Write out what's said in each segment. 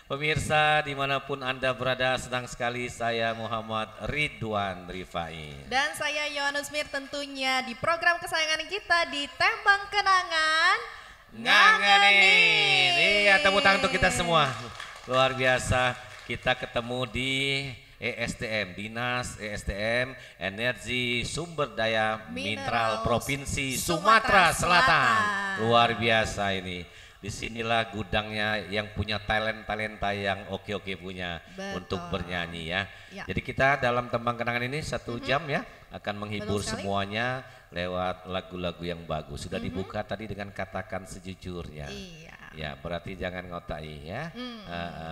Pemirsa dimanapun Anda berada, senang sekali saya Muhammad Ridwan Rifai. Dan saya Yohannes Mir tentunya di program kesayangan kita di Tembang Kenangan Ngangenin. Iya, tepuk tangan untuk kita semua. Luar biasa, kita ketemu di ESDM, Dinas ESDM Energi Sumber Daya Mineral Provinsi Sumatera Selatan. Luar biasa ini. Disinilah gudangnya yang punya talenta yang oke punya. Betul. Untuk bernyanyi ya. Jadi kita dalam Tembang Kenangan ini 1 jam ya akan menghibur semuanya lewat lagu-lagu yang bagus. Sudah dibuka tadi dengan Katakan Sejujurnya. Iya. Ya berarti jangan ngotai ya.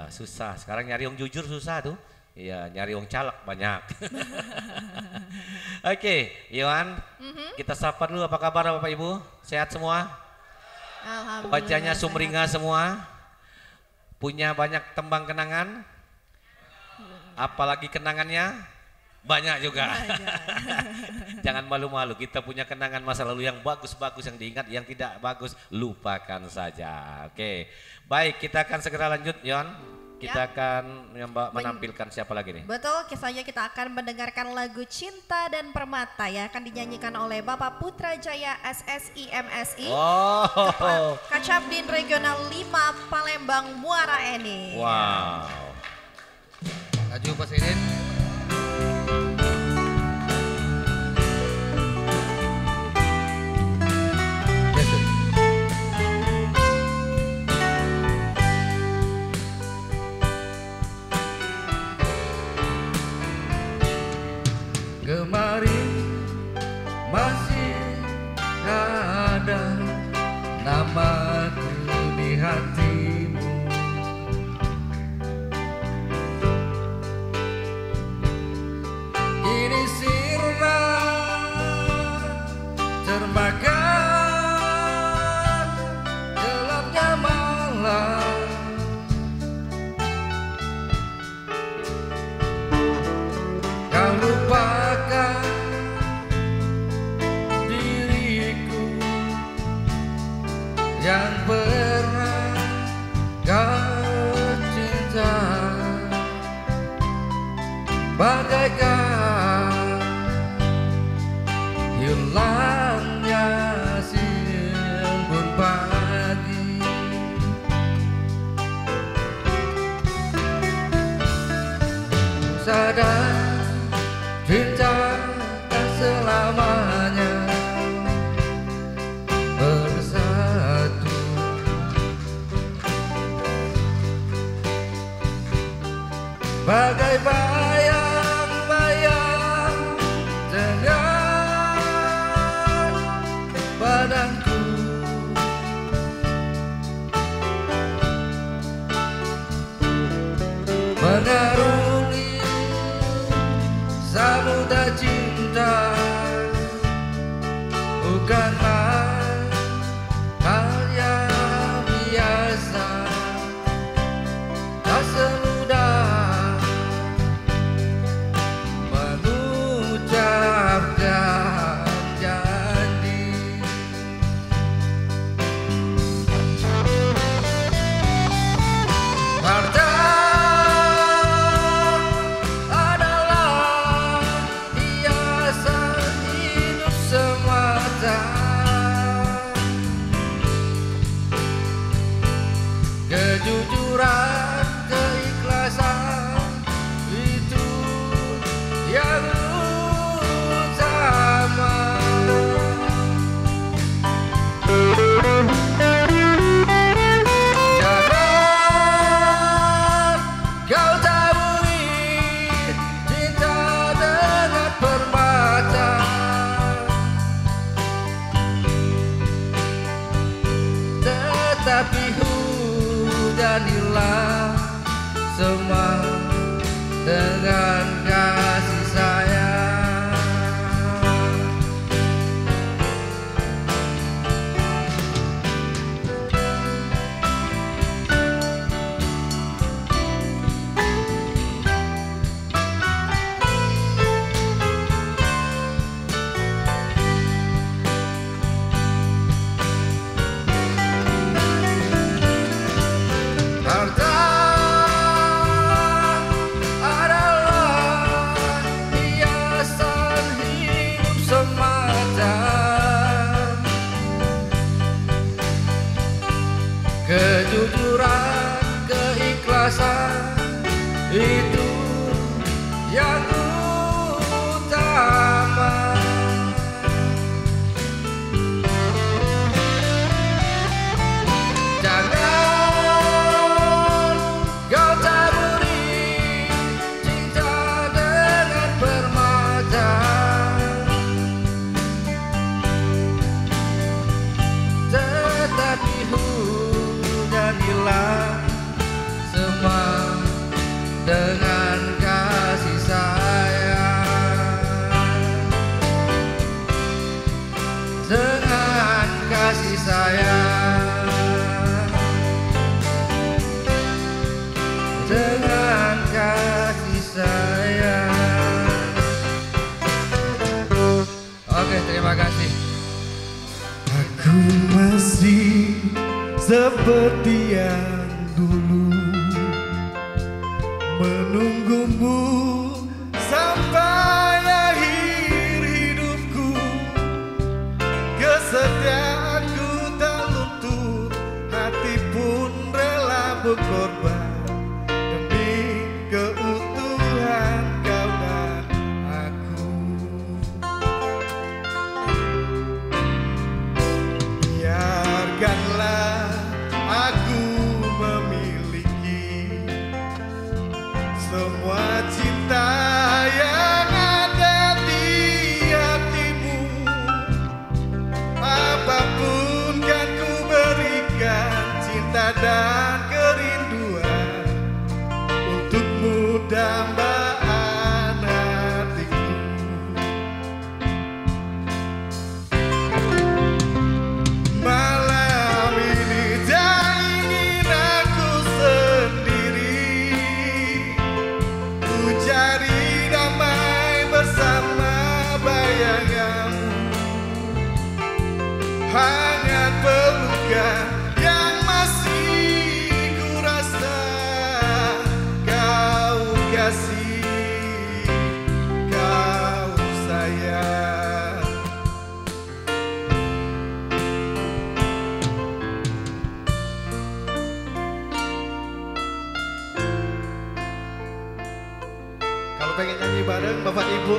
Susah. Sekarang nyari yang jujur susah tuh. Iya, nyari yang calak banyak. Oke, Yohan, kita sapa dulu, apa kabar Bapak Ibu? Sehat semua? Wajahnya sumringah semua, punya banyak tembang kenangan, apalagi kenangannya banyak juga. Jangan malu-malu, kita punya kenangan masa lalu yang bagus-bagus yang diingat, yang tidak bagus lupakan saja. Oke, baik, kita akan segera lanjut, Yon. Kita akan menampilkan siapa lagi nih? Betul, kisahnya kita akan mendengarkan lagu Cinta dan Permata ya, akan dinyanyikan oleh Bapak Putra Jaya SSI MSI, Kacabdin Regional 5 Palembang Muara Enim. Wow. Maju Pak Sidin. Kemarin masih ada namaku di hatimu. Kini sirna terbakar gelapnya malam. Kau lupakan diriku yang pernah kau cinta, bagaikan hilangnya simbun pagi. Sadar cinta tak selamanya bersatu. Bagai bayang-bayang dengan badanku, mengarungi samudra cinta, bukanlah hal yang biasa. Tak semudah mengucapkan janji. Harta kejujuran, keikhlasan itu yang utama. Jangan kau taburi cinta dengan permata, tetapi jadilah semua dengan kasih sayang. Harta datang, tetapi hujan hilang semua dengan kasih sayang, dengan kasih sayang, dengan kasih sayang. Oke, terima kasih. Aku masih seperti yang dulu, menunggumu sampai akhir hidupku. Kesetiaanku tak luntur, hati pun rela berkorban demi keutuhan kau dan aku. Biarkanlah aku memiliki semua cinta yang ada di hatimu. Apapun kan ku berikan, cinta dan kerinduan untukmu dambaan hatiku. Malam ini tak ingin aku sendiri, ku cari damai bersama bayanganmu. Hangat pelukan yang masih ku rasa, kau kasih, kau sayang. Kalau pengen nyanyi bareng Bapak Ibu,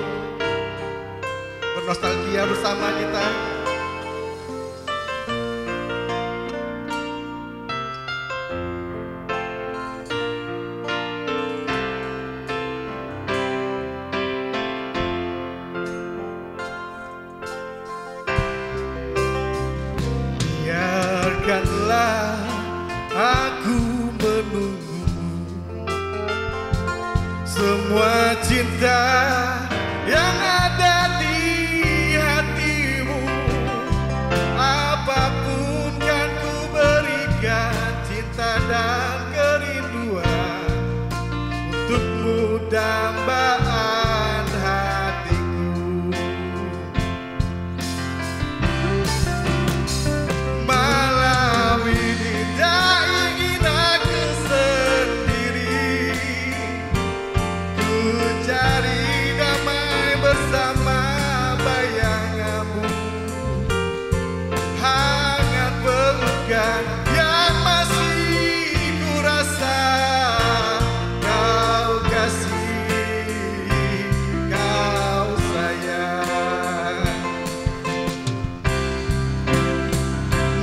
bernostalgia bersama kita. Biarkanlah aku menunggumu, semua cinta yang ada di hatimu. Apapun kan ku berikan, cinta dan kerinduan untukmu dambaan hatiku. Malam ini tak ingin aku sendiri, ku cari damai bersama bayanganmu. Hangat pelukan yang masih ku rasa, kau kasih, kau sayang.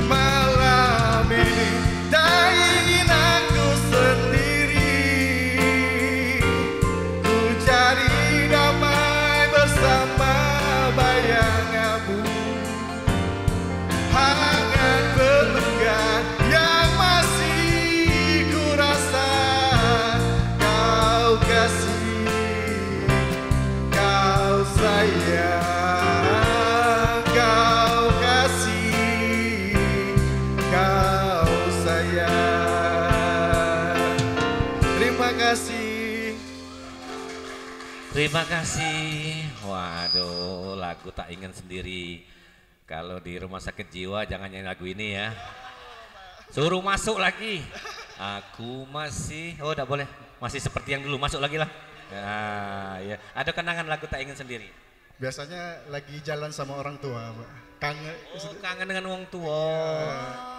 Malam ini tak ingin aku sendiri, ku cari damai bersama bayanganmu. Hangat pelukan yang masih ku rasa, kau kasih, kau sayang, kau kasih, kau sayang. Terima kasih. Terima kasih. Waduh, lagu Tak Ingin Sendiri. Kalau di rumah sakit jiwa jangan nyanyi lagu ini ya. Suruh masuk lagi. Aku masih, oh udah boleh. Masih seperti yang dulu, masuk lagi lah. Nah, ya. Ada kenangan lagu Tak Ingin Sendiri? Biasanya lagi jalan sama orang tua, Pak. Kangen. Oh, kangen dengan orang tua.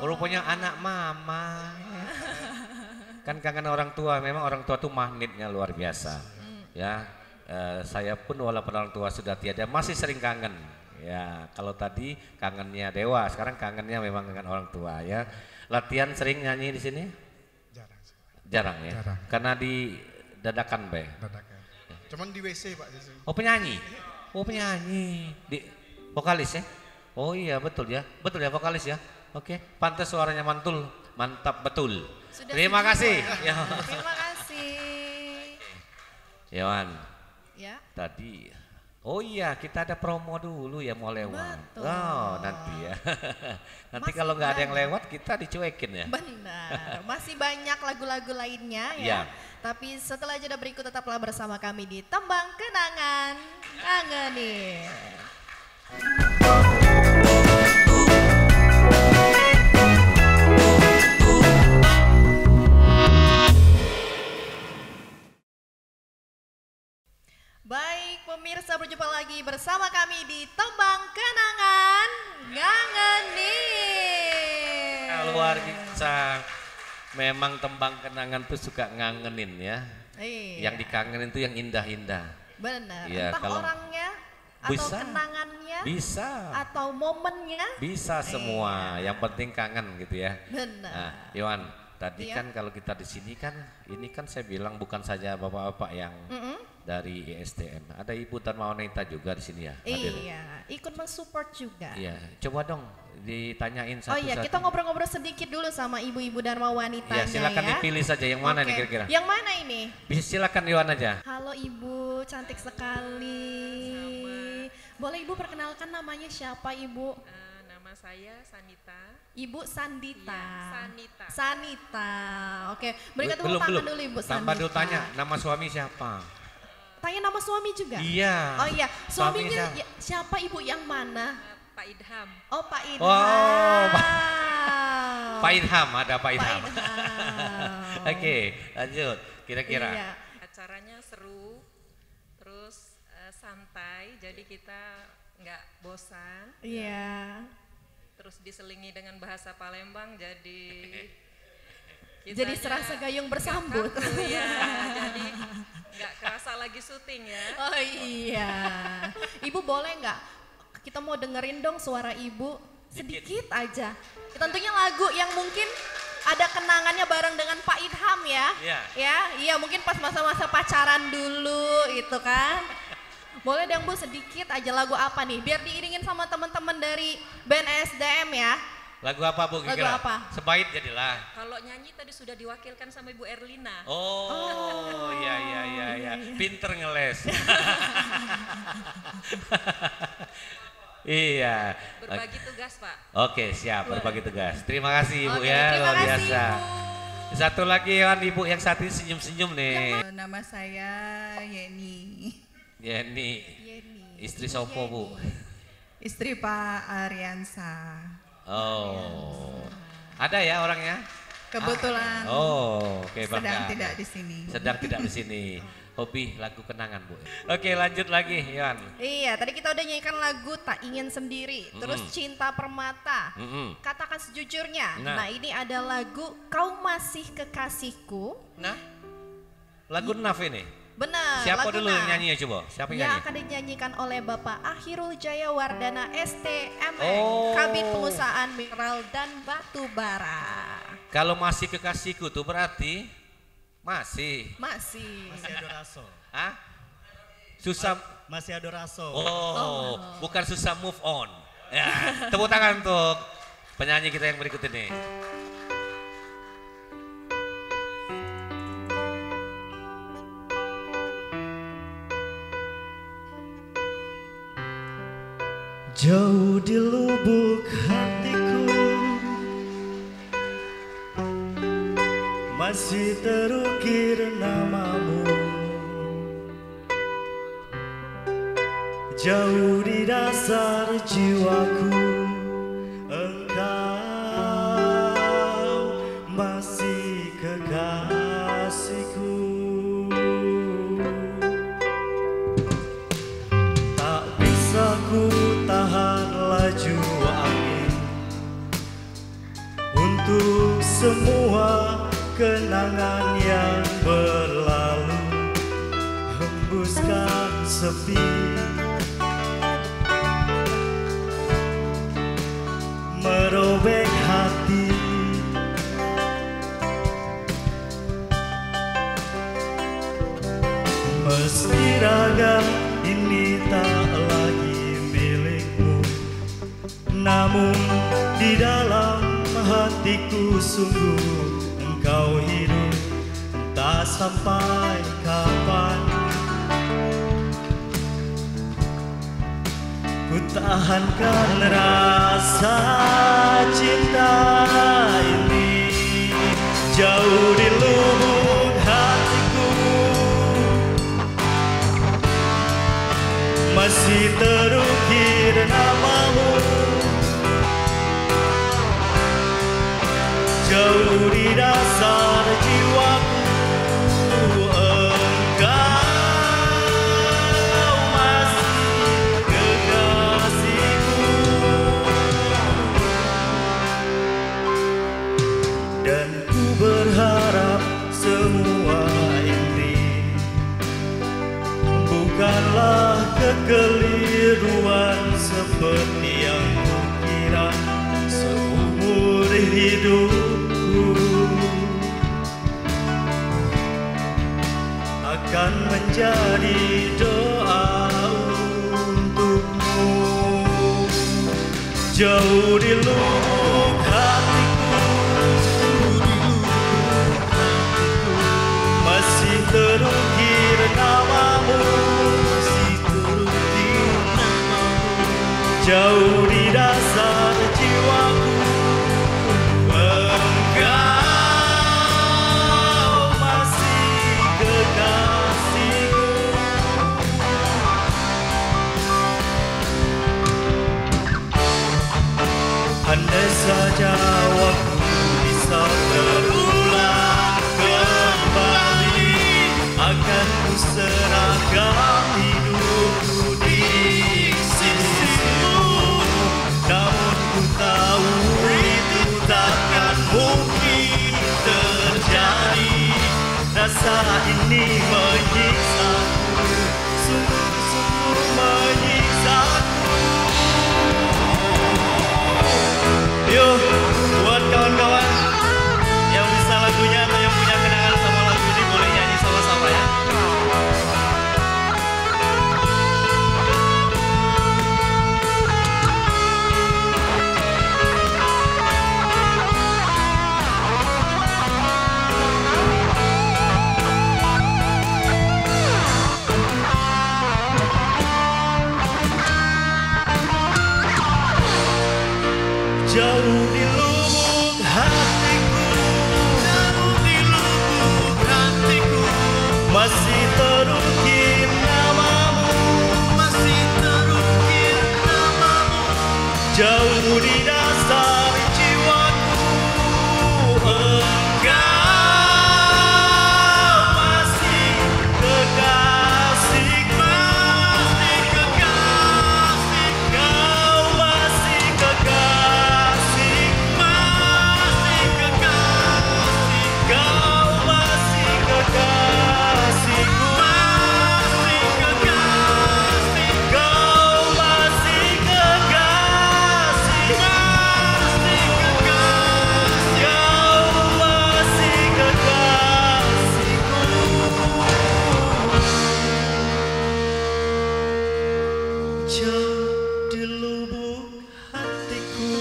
Oh, rupanya anak mama. Kan kangen orang tua, memang orang tua tuh magnetnya luar biasa. Ya, saya pun walaupun orang tua sudah tiada masih sering kangen. Ya, kalau tadi kangennya dewa, sekarang kangennya memang dengan orang tua ya. Latihan sering nyanyi di sini? Jarang. Jarang ya. Jarang. Karena di dadakan, Be. Dadakan. Cuman di WC, Pak. Oh, penyanyi. Oh penyanyi, vokalis ya? Oh iya betul ya vokalis ya. Oke, pantas suaranya mantul, mantap betul. Terima kasih. Ya. Terima kasih. Yawan. Ya. Tadi. Oh iya, kita ada promo dulu ya mau lewat. Betul. Oh nanti ya. Nanti Masih kalau nggak ada yang banyak. lewat kita dicuekin ya. Benar, masih banyak lagu-lagu lainnya ya. Iya. Tapi setelah jeda berikut tetaplah bersama kami di Tembang Kenangan Ngangenin. Baik pemirsa, berjumpa lagi bersama kami di Tembang Kenangan Ngangenin. Luar biasa. Memang tembang kenangan tuh suka ngangenin ya. Iya. Yang dikangenin tuh yang indah-indah. Benar, Iya, entah kalau orangnya atau bisa. kenangannya Bisa. atau momennya. Bisa semua, yang penting kangen gitu ya. Benar. Nah, Iwan, tadi Iya. kan kalau kita di sini kan, ini kan saya bilang bukan saja bapak-bapak yang dari ISTM, ada Ibu Dharma Wanita juga di sini ya. hadir. Iya, ikut mensupport juga. Iya, coba dong ditanyain satu-satu. Oh iya, kita ngobrol-ngobrol sedikit dulu sama ibu-ibu Dharma Wanitanya Ya, silakan ya. dipilih saja yang mana nih Oke. kira-kira. Yang mana ini? Bisa silakan Iwan aja. Halo Ibu, cantik sekali. Boleh Ibu perkenalkan namanya siapa Ibu? Nama saya Sanita. Ibu Sandita. Iya, Sanita. Sanita. Oke, berikan tepuk Belum, tangan belum. dulu Ibu Tambah Sandita. dulu tanya, nama suami siapa? Tanya nama suami juga? Iya. Oh iya, suaminya Suaminya siapa Ibu yang mana? Pak Idham. Oh Pak Idham. Oh, Pak Idham, ada Pak Pak Idham. Idham. Oke, lanjut. Kira-kira. Iya. Acaranya seru, terus santai, jadi kita nggak bosan. Iya. Terus diselingi dengan bahasa Palembang, jadi Jadi serasa gayung bersambut. Iya, jadi nggak kerasa lagi syuting ya. Oh iya. Ibu boleh nggak? Kita mau dengerin dong suara ibu sedikit aja. Tentunya lagu yang mungkin ada kenangannya bareng dengan Pak Idham ya. Iya. Ya, iya mungkin pas masa-masa pacaran dulu itu kan. Boleh dong Bu sedikit aja lagu apa nih? Biar diiringin sama teman-teman dari band SDM ya. Lagu apa Bu kira-kira? Lagu apa? Sebaik jadilah. Kalau nyanyi tadi sudah diwakilkan sama Ibu Erlina. Oh, iya. Pinter ngeles. Iya. Berbagi tugas Pak. Oke, siap berbagi tugas. Terima kasih Ibu Oke, ya, terima luar kasih, biasa. Ibu. Satu lagi kan Ibu yang satu ini senyum-senyum nih. Nama saya Yeni, Yeni. Istri sopo Bu? istri Pak Ariansa. Oh. Ada ya orangnya? Kebetulan Oh, oke sedang bangga. tidak di sini. Sedang tidak di sini. Hobi lagu kenangan Bu. Oke, lanjut lagi, Yan. Iya, tadi kita udah nyanyikan lagu Tak Ingin Sendiri, terus Cinta Permata, Katakan Sejujurnya. Nah. Nah ini ada lagu Kau Masih Kekasihku. Nah, lagu Naf ini. Benar, Siapa lagu dulu yang Nah. nyanyi ya coba? Siapa yang Yang nyanyi? akan dinyanyikan oleh Bapak Akhirul Jayawardana STMN, Oh. Kabid Pengusahaan Mineral dan Batu Bara. Kalau masih kekasihku tuh berarti masih. Masih. Masih ada raso. Hah? Susah. Masih ada raso. Oh, bukan susah move on. Ya, tepuk tangan untuk penyanyi kita yang berikut ini. Jauh di lubuk hatiku masih terukir namamu. Jauh di dasar jiwaku engkau masih kekasihku. Tak bisa ku tahan laju angin untuk semua kenangan yang berlalu, hembuskan sepi merobek hati. Meski raga ini tak Namun di dalam hatiku sungguh engkau hidup, entah sampai kapan. Ku tahankan rasa cinta ini jauh di lubuk hatiku, masih terukir namamu. Jauh di dasar jiwaku, engkau masih kekasihku. Dan ku berharap semua ini bukanlah kekeliruan seperti yang kukira seumur hidupku. Akan menjadi doa untukmu. Jauh di lubuk hatiku, masih terukir namamu, jauh di dasar jiwaku. Andai saja waktu bisa terulang kembali, akan ku serahkan hidupku di sisimu. Namun ku tahu itu takkan mungkin terjadi. Rasa ini menyiksaku, sungguh-sungguh menyiksaku. Yuk, buat kawan-kawan yang bisa lagunya atau yang punya kenangan sama lagu ini boleh nyanyi sama-sama ya. Jauh di lubuk hatiku, jauh di lubuk hatiku, masih terukir namamu, masih terukir namamu. Jauh di dasar jiwaku, engkau masih kekasihku, masih kekasih, kau masih kekasih. Di lubuk hatiku.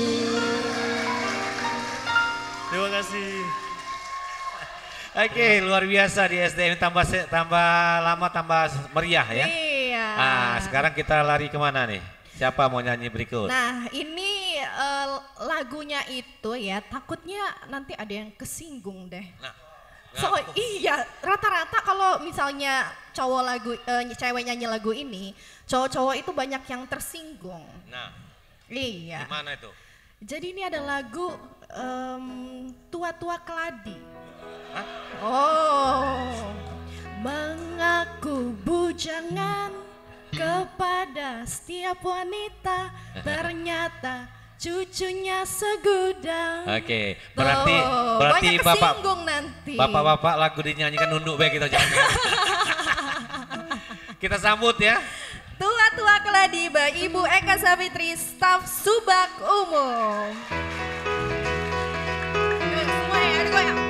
Terima kasih. Oke, luar biasa di SDM, tambah lama tambah meriah ya. Iya. Nah, sekarang kita lari kemana nih? Siapa mau nyanyi berikut? Nah, ini lagunya itu ya, takutnya nanti ada yang kesinggung deh. Nah, iya, rata-rata kalau misalnya cewek nyanyi lagu ini, cowok-cowok itu banyak yang tersinggung. Nah, iya. gimana itu? Jadi ini ada lagu Tua-tua Keladi. Hah? Oh, mengaku bujangan kepada setiap wanita, ternyata cucunya segudang. Oke, berarti banyak kesinggung nanti. Bapak-bapak lagu dinyanyikan nunduk baik kita jangan. Kita sambut ya. Tua-tua Keladi by Ibu Eka Savitri, staf Subak Umum. Semuanya ada goyang.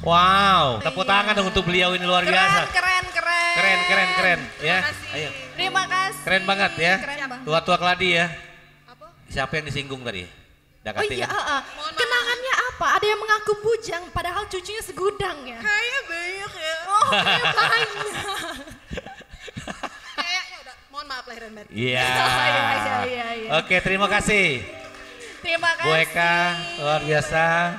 Wow, tepuk tangan dong untuk beliau ini luar biasa. Keren. Keren. Ya, ayo. Terima kasih. Keren banget ya. Keren banget. Tua-tua keladi ya. Siapa yang disinggung tadi? Oh iya, kenangannya apa? Ada yang mengaku bujang, padahal cucunya segudang ya. Kayaknya banyak ya. Oh, kayak banyak. Kayaknya udah, mohon maaf lahir dan batin. Iya. Iya. Oke, terima kasih. Terima kasih. Bu Eka, luar biasa.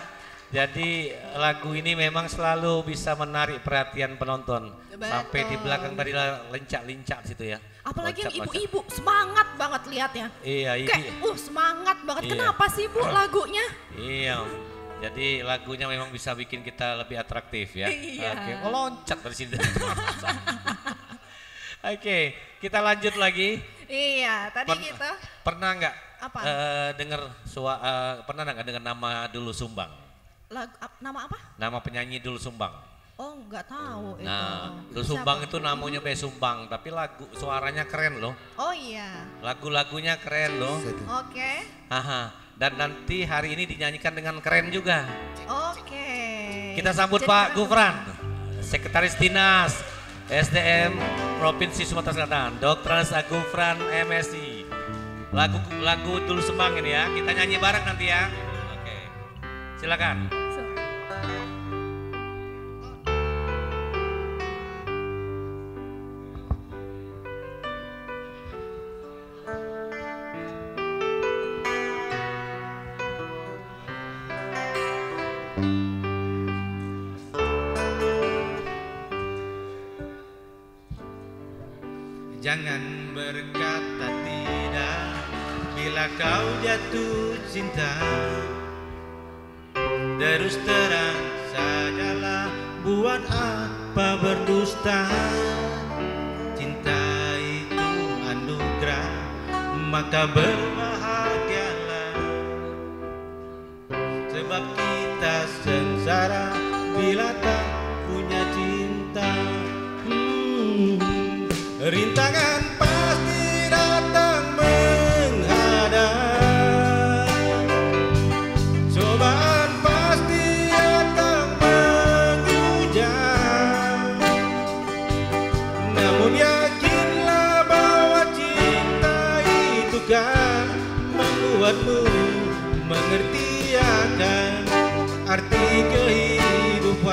Jadi lagu ini memang selalu bisa menarik perhatian penonton. Betul. Sampai di belakang tadi lincak-lincak situ ya. Apalagi yang Loncat-loncat. ibu-ibu semangat banget lihatnya. Iya, Kayak semangat banget. Iya. Kenapa sih Bu lagunya? Iya. Jadi lagunya memang bisa bikin kita lebih atraktif ya. Iya. Oke, loncat dari sini. Oke, kita lanjut lagi. Iya, tadi kita Pernah nggak Apa? pernah nggak dengar nama Dulu Sumbang? nama apa? Nama penyanyi Dulu Sumbang. Oh, nggak tahu itu. Nah, Dulu Siapa? Sumbang itu namanya Be Sumbang, tapi lagu suaranya keren loh. Oh iya. Lagu-lagunya keren loh. Oke. Haha. Dan nanti hari ini dinyanyikan dengan keren juga. Oke. Kita sambut Jadi Pak keren. Gufran, Sekretaris Dinas SDM Provinsi Sumatera Selatan, Dr. Gufran MSI. Lagu Dulu Sumbang ini ya, kita nyanyi bareng nanti ya. Oke, silakan. Jangan berkata tidak bila kau jatuh cinta. Terus terang sajalah, buat apa berdusta. Cinta itu anugerah, maka berbahagialah. Sebab kita sengsara bila tak punya cinta. Rintangan pasti datang menghadang, cobaan pasti datang menghujam. Namun yakinlah bahwa cinta itu kan membuatmu mengerti akan arti kehidupan.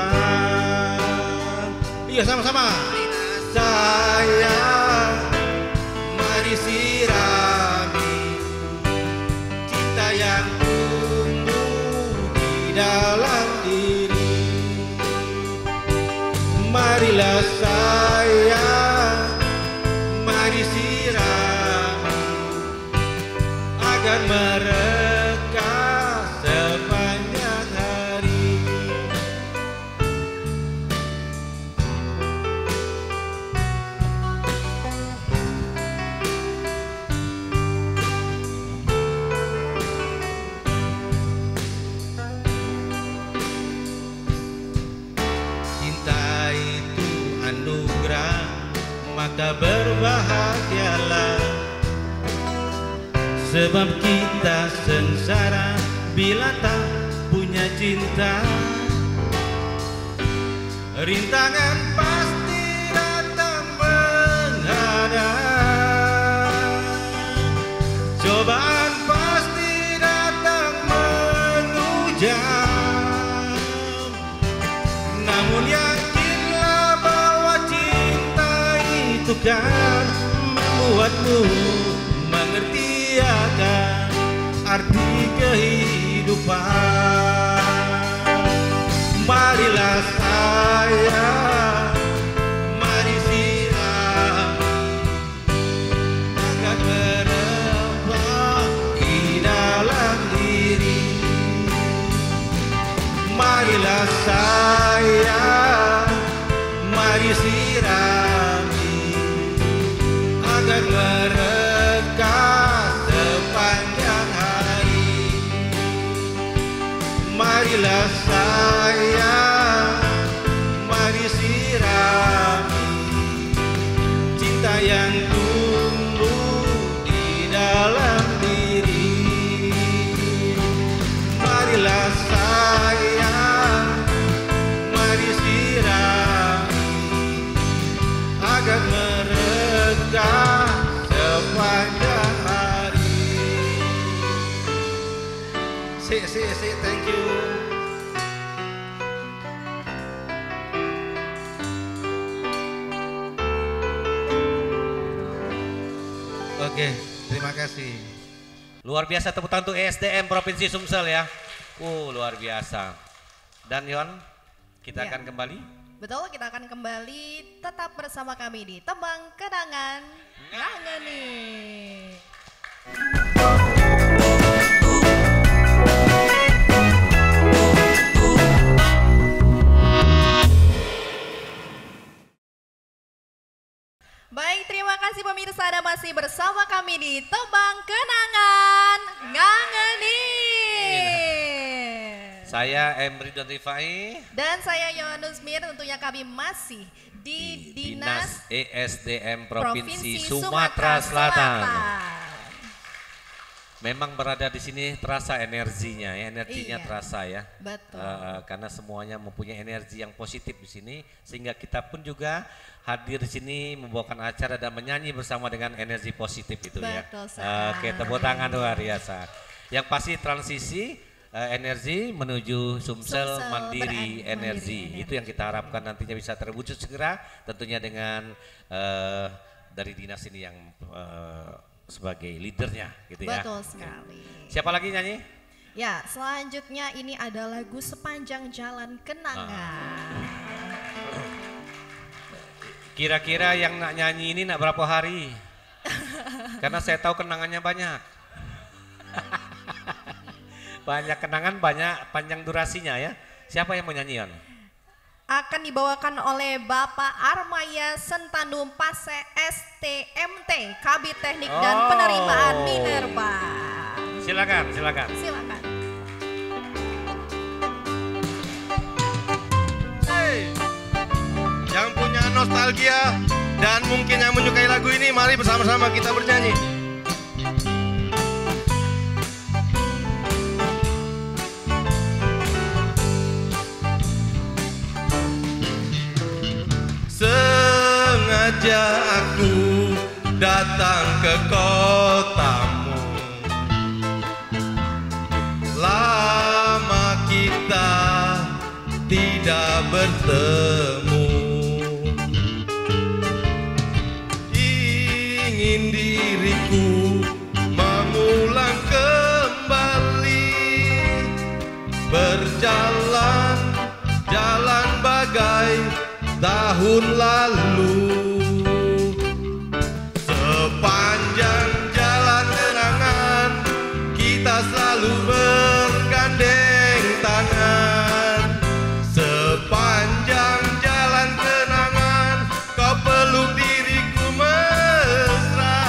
Iya, sama-sama. Sayang, mari sirami cinta yang tumbuh di dalam diri. Marilah sayang, mari sirami agar mereka sepanjang hari. Maka berbahagialah, sebab kita sengsara bila tak punya cinta. Rintangan pasti datang menghadang, cobaan pasti datang menghujam. Namun yakinlah bahwa cinta itu kan membuatmu mengerti akan arti kehidupan. Marilah sayang, mari sirami agar merembah di dalam diri. Marilah sayang, mari sirami agar merekah sepanjang hari. Marilah sayang, mari sirami cinta yang tumbuh di dalam diri. Marilah sayang, disirami agar mereda sepanjang hari. Thank you. Oke, terima kasih. Luar biasa tepuk tangan untuk ESDM Provinsi Sumsel ya. Luar biasa. Dan Yon, kita akan kembali. Betul, kita akan kembali tetap bersama kami di Tembang Kenangan Ngangeni. Baik, terima kasih pemirsa, Anda masih bersama kami di Tembang Kenangan Ngangeni. Saya Emri Don Rifai. Dan saya Yonus Mir, tentunya kami masih di Dinas ESDM Provinsi Sumatera Selatan. Memang berada di sini terasa energinya ya, terasa ya. Betul. Karena semuanya mempunyai energi yang positif di sini, sehingga kita pun juga hadir di sini membawakan acara dan menyanyi bersama dengan energi positif itu. Betul, ya. Oke, tepuk tangan luar biasa. Yang pasti transisi energi menuju Sumsel Mandiri Energi. Itu yang kita harapkan nantinya bisa terwujud segera, tentunya dengan dari dinas ini yang sebagai leadernya gitu ya. Betul sekali. Siapa lagi nyanyi? Ya, selanjutnya ini ada lagu Sepanjang Jalan Kenangan. Kira-kira yang nak nyanyi ini nak berapa hari? Karena saya tahu kenangannya banyak. Banyak kenangan, banyak panjang durasinya ya. Siapa yang mau nyanyian? Akan dibawakan oleh Bapak Armaya Sentanum Pase STMT, Kabid Teknik dan Penerimaan Minerba. Silakan, silakan. Silakan. Hey, yang punya nostalgia dan mungkin yang menyukai lagu ini, mari bersama-sama kita bernyanyi. Sengaja aku datang ke kotamu, lama kita tidak bertemu. Ingin diriku mengulang kembali, berjalan jalan bagai tahun lalu. Sepanjang jalan kenangan kita selalu bergandeng tangan. Sepanjang jalan kenangan kau peluk diriku mesra.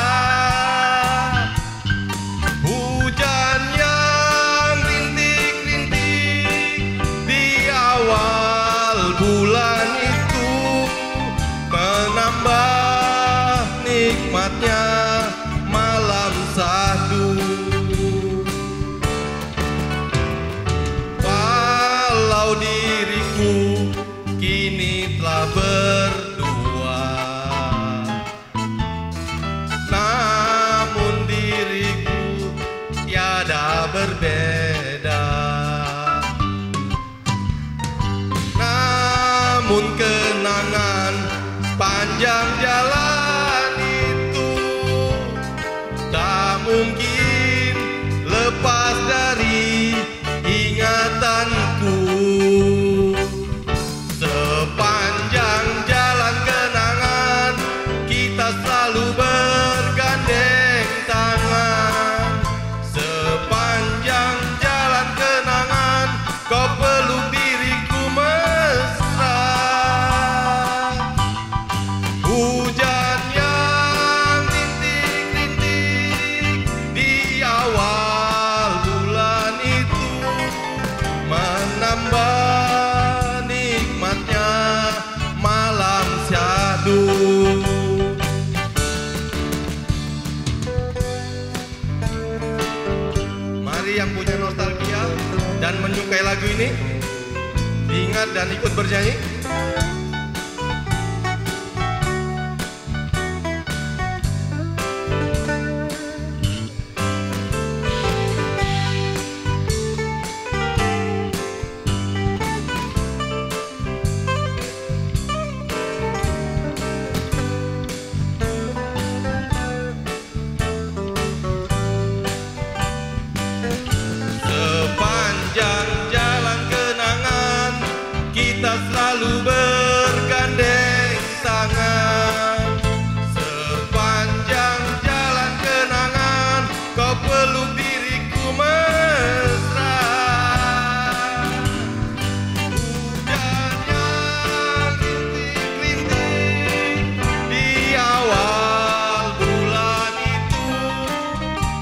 Hujan yang rintik-rintik di awal bulan itu menambah nikmatnya malam sadu. Walau diriku kini telah berdua, namun diriku tiada berbeda. Namun kenangan panjang jalan itu tak mungkin lepas dari ingatanku. Sepanjang jalan kenangan kita selalu bergandeng tangan. Sepanjang jalan kenangan kau peluk diriku mesra. Hujan yang rintik-rintik di awal bulan itu menambah nikmatnya malam syahdu. Mari yang punya nostalgia dan menyukai lagu ini, diingat semangat dan ikut bernyanyi. Sepanjang jalan kenangan kita selalu bergandeng tangan. Sepanjang jalan kenangan kau peluk diriku mesra. Hujannya rintik-rintik di awal bulan itu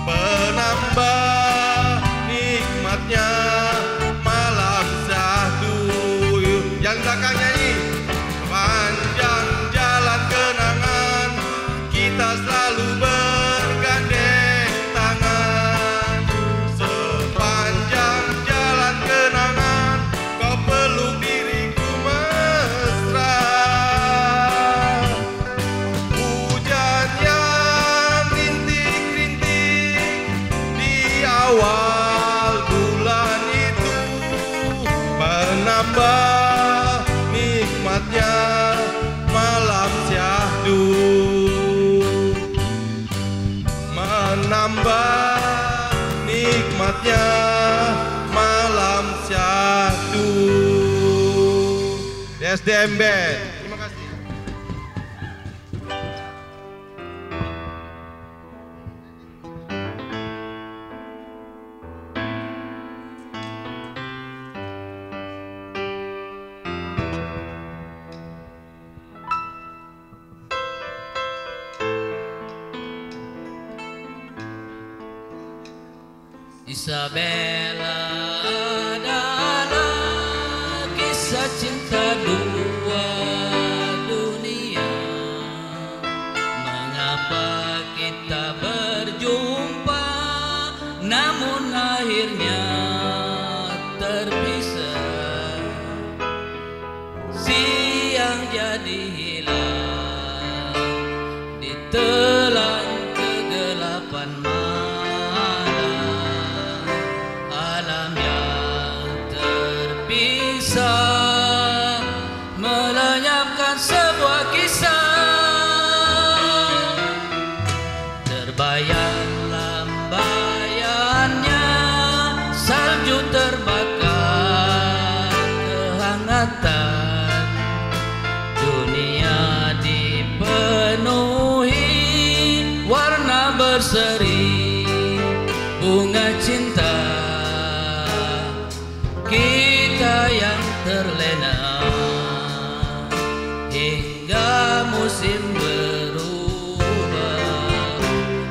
penambah nikmatnya malam syahdu. Yang belakang nyanyi. Panjang jalan kenangan kita selalu bergandeng tangan. Sepanjang jalan kenangan kau peluk diriku mesra. Hujan yang rintik-rintik di awal bulan itu menambah nikmatnya malam syahdu. Menambah nikmatnya malam syahdu. SDM Band. Terima kasih. Isabella adalah kisah cinta dua dunia. Mengapa kita berjumpa namun akhirnya terpisah? Siang jadi hilang ditelan kegelapan alam yang terpisah melenyapkan sebuah kisah. Terbayang lambayannya salju terbakar kehangatan. Dunia dipenuhi warna berseri bunga cinta. Kita yang terlena hingga musim berubah,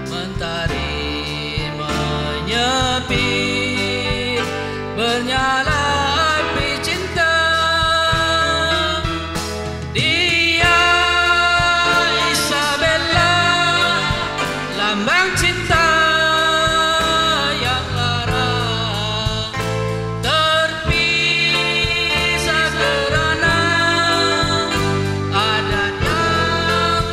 mentari menyepi, bernyala api cinta. Dia Isabella, lambang cinta yang lara. Terpisah kerana adat yang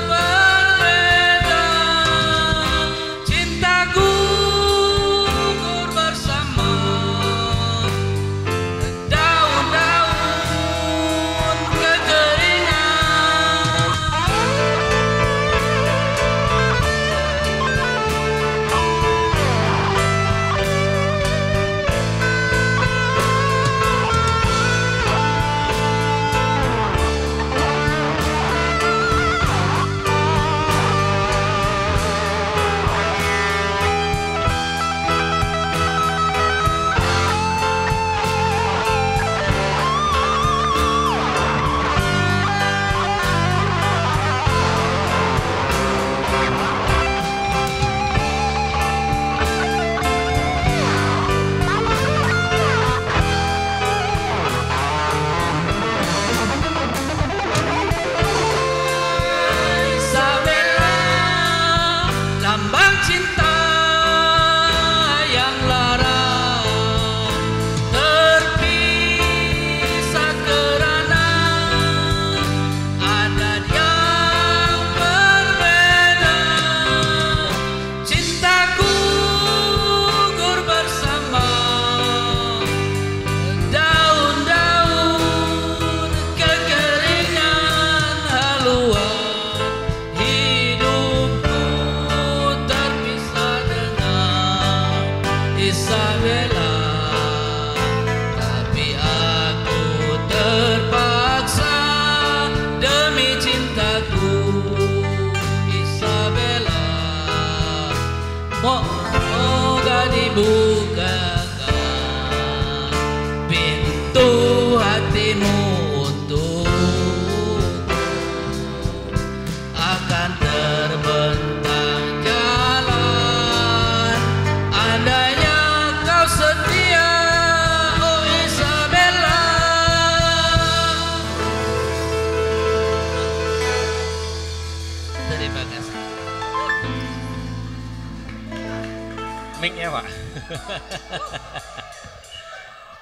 mic-nya Pak.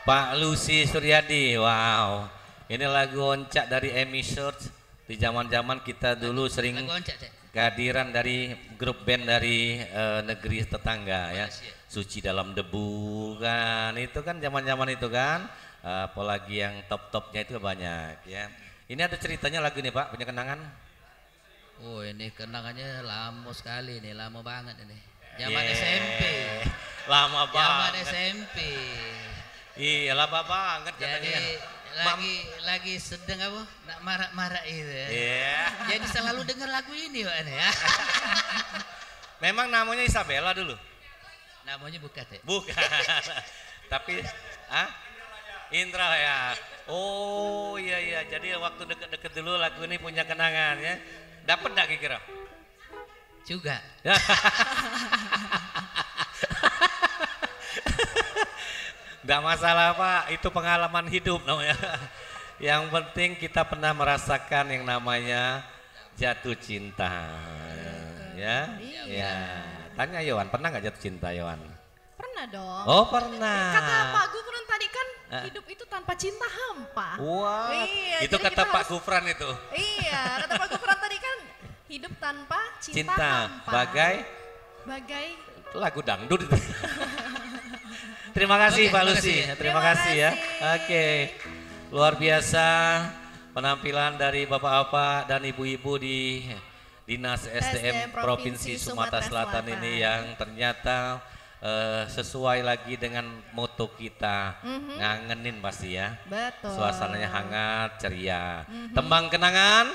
Pak Lucy Suryadi, wow. Ini lagu oncak dari Amy Search. Di zaman-zaman kita dulu sering kehadiran dari grup band dari negeri tetangga ya. Suci dalam debu kan, itu kan zaman-zaman itu kan. Apalagi yang top-topnya itu banyak ya. Ini ada ceritanya lagu ini Pak, punya kenangan? Oh ini kenangannya lama sekali nih, lama banget ini. Zaman SMP. Lama banget. Zaman SMP. Iya lama banget katanya. Jadi lagi sedang apa? Nak marah-marah itu ya. Iya. Jadi selalu dengar lagu ini Pak ya. Memang namanya Isabella dulu? Namanya bukan ya? Bukan. Tapi Indra ya. Oh iya, jadi waktu deket-deket dulu lagu ini punya kenangan ya. Dapat gak kira-kira? Juga. Gak masalah Pak, itu pengalaman hidup namanya. Yang penting kita pernah merasakan yang namanya jatuh cinta. Ya. Tanya Yohan, pernah gak jatuh cinta Yohan? Pernah dong. Oh pernah. Kata Pak Gufran tadi kan hidup itu tanpa cinta hampa. Wah, iya, itu kata Pak Gufran itu. Iya, kata Pak Gufran tadi kan hidup tanpa cinta hampa. Bagai lagu dangdut itu. Terima kasih Pak Lucy, terima kasih ya. Oke, luar biasa penampilan dari bapak-bapak dan ibu-ibu di Dinas SDM Provinsi Sumatera Selatan ini yang ternyata sesuai lagi dengan moto kita, ngangenin pasti ya. Betul. Suasananya hangat, ceria. Tembang kenangan,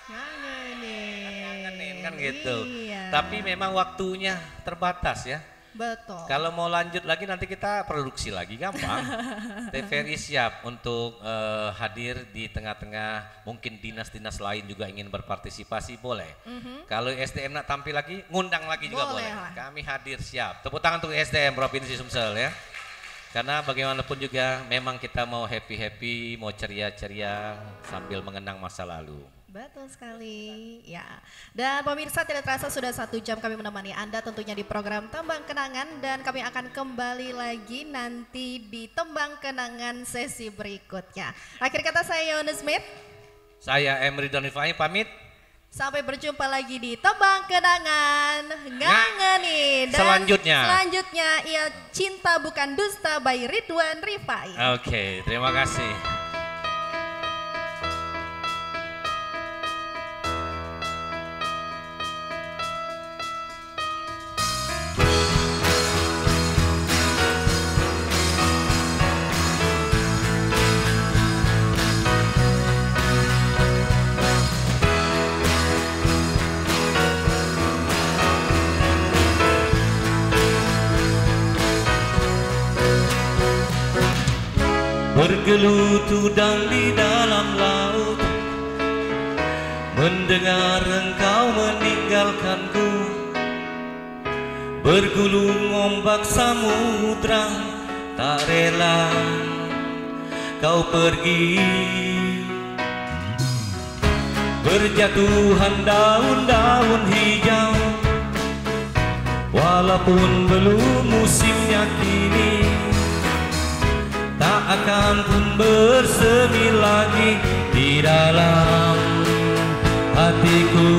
ngangenin kan gitu. Iya. Tapi memang waktunya terbatas ya. Betul. Kalau mau lanjut lagi nanti kita produksi lagi gampang. TVRI siap untuk hadir di tengah-tengah, mungkin dinas-dinas lain juga ingin berpartisipasi boleh. Kalau SDM nak tampil lagi, ngundang lagi juga boleh. Kami hadir siap. Tepuk tangan untuk SDM Provinsi Sumsel ya. Karena bagaimanapun juga memang kita mau happy-happy, mau ceria-ceria sambil mengenang masa lalu. Betul sekali, ya. Dan pemirsa tidak terasa sudah 1 jam kami menemani Anda tentunya di program Tembang Kenangan dan kami akan kembali lagi nanti di Tembang Kenangan sesi berikutnya. Akhir kata saya Yona Smith. Saya Emri Donifai pamit. Sampai berjumpa lagi di Tembang Kenangan ngangenin. Dan selanjutnya ia Cinta Bukan Dusta by Ridwan Rifai. Oke, terima kasih. Bergelut udang di dalam laut, mendengar engkau meninggalkanku. Bergulung ombak samudra, tak rela kau pergi. Berjatuhan daun-daun hijau, walaupun belum musimnya kini, tak akan pun bersemi lagi di dalam hatiku.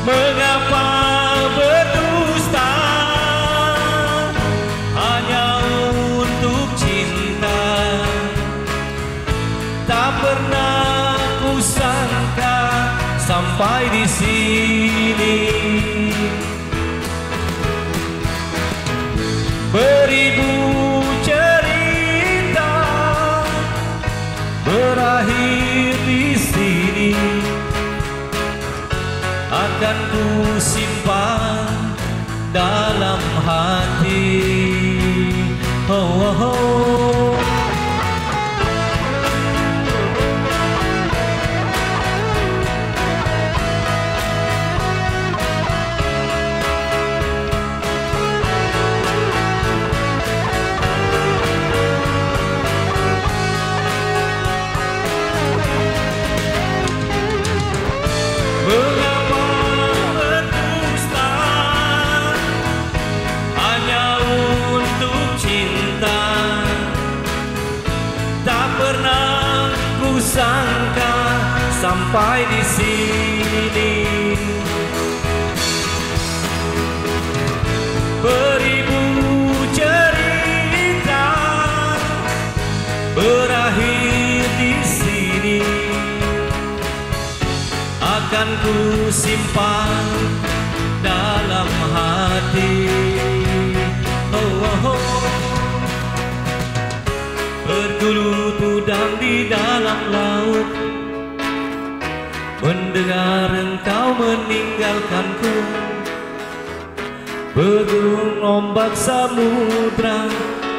Mengapa berdusta hanya untuk cinta? Tak pernah kusangka sampai di sini. Beribu cerita berakhir di sini, akan ku simpan dalam hati. Oh, oh, oh. Mengapa berdusta sangka sampai di sini. Beribu cerita berakhir di sini. Akan ku simpan dalam hati. Oh, oh, oh. Bergelut udang di dalam laut, mendengar engkau meninggalkanku. Bergulung ombak samudra,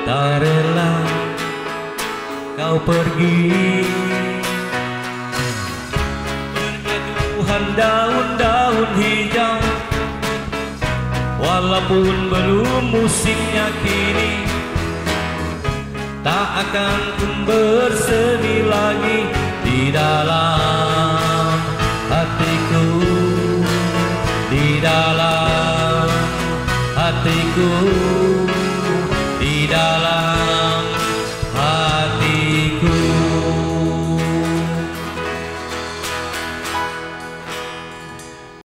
tak rela kau pergi. Berjatuhan daun-daun hijau, walaupun belum musimnya kini, tak akan ku bersemi lagi di dalam hatiku, di dalam hatiku.